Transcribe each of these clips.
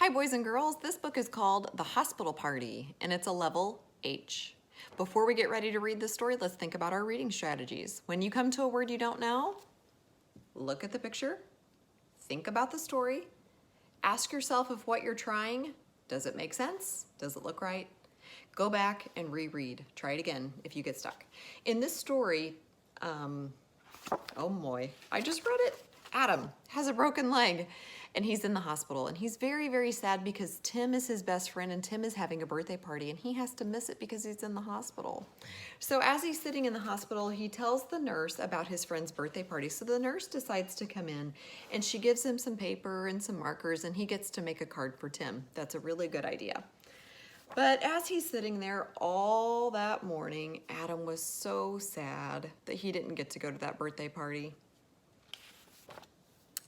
Hi boys and girls, this book is called The Hospital Party and it's a level H. Before we get ready to read the story, let's think about our reading strategies. When you come to a word you don't know, look at the picture, think about the story, ask yourself if what you're trying, does it make sense? Does it look right? Go back and reread. Try it again if you get stuck. In this story, oh boy, I just read it. Adam has a broken leg and he's in the hospital and he's very, very sad because Tim is his best friend and Tim is having a birthday party and he has to miss it because he's in the hospital. So as he's sitting in the hospital, he tells the nurse about his friend's birthday party. So the nurse decides to come in and she gives him some paper and some markers and he gets to make a card for Tim. That's a really good idea. But as he's sitting there all that morning, Adam was so sad that he didn't get to go to that birthday party.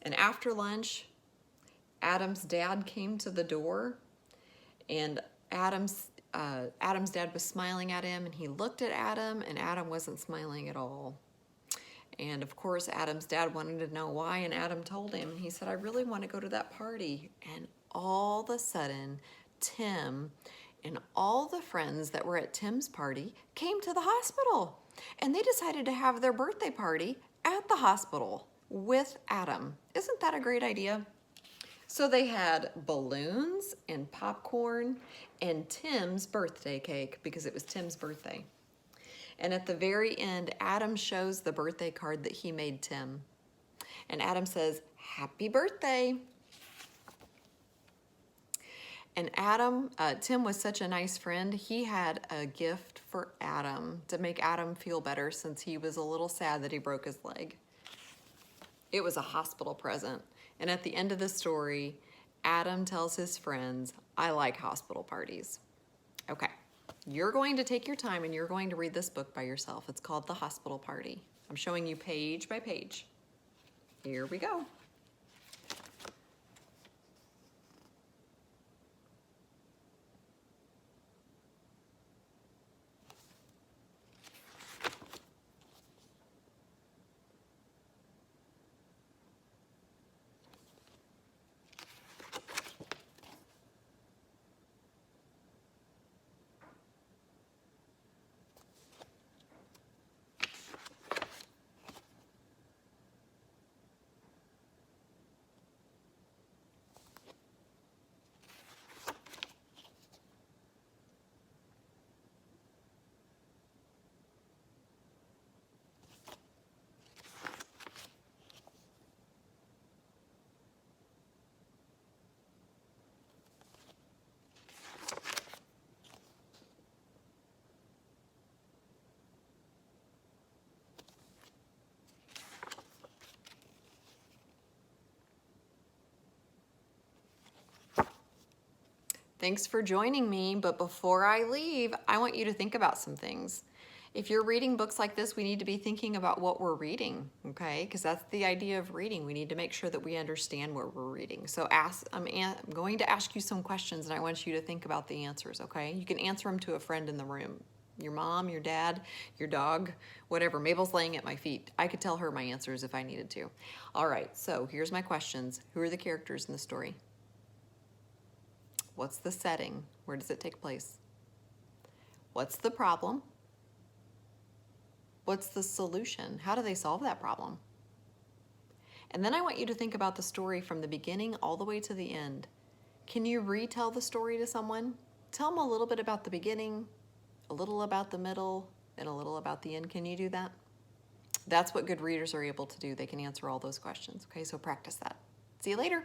And after lunch, Adam's dad came to the door and Adam's dad was smiling at him and he looked at Adam and Adam wasn't smiling at all. And of course, Adam's dad wanted to know why and Adam told him and he said, I really want to go to that party. And all of a sudden, Tim and all the friends that were at Tim's party came to the hospital and they decided to have their birthday party at the hospital with Adam. Isn't that a great idea? So they had balloons and popcorn and Tim's birthday cake because it was Tim's birthday. And at the very end, Adam shows the birthday card that he made Tim. And Adam says, "Happy birthday." And Tim was such a nice friend. He had a gift for Adam to make Adam feel better since he was a little sad that he broke his leg. It was a hospital present. And at the end of the story, Adam tells his friends, I like hospital parties. Okay, you're going to take your time and you're going to read this book by yourself. It's called The Hospital Party. I'm showing you page by page. Here we go. Thanks for joining me, but before I leave, I want you to think about some things. If you're reading books like this, we need to be thinking about what we're reading, okay? Because that's the idea of reading. We need to make sure that we understand what we're reading. So I'm going to ask you some questions and I want you to think about the answers, okay? You can answer them to a friend in the room. Your mom, your dad, your dog, whatever. Mabel's laying at my feet. I could tell her my answers if I needed to. All right, so here's my questions. Who are the characters in the story? What's the setting? Where does it take place? What's the problem? What's the solution? How do they solve that problem? And then I want you to think about the story from the beginning all the way to the end. Can you retell the story to someone? Tell them a little bit about the beginning, a little about the middle, and a little about the end. Can you do that? That's what good readers are able to do. They can answer all those questions. Okay, so practice that. See you later.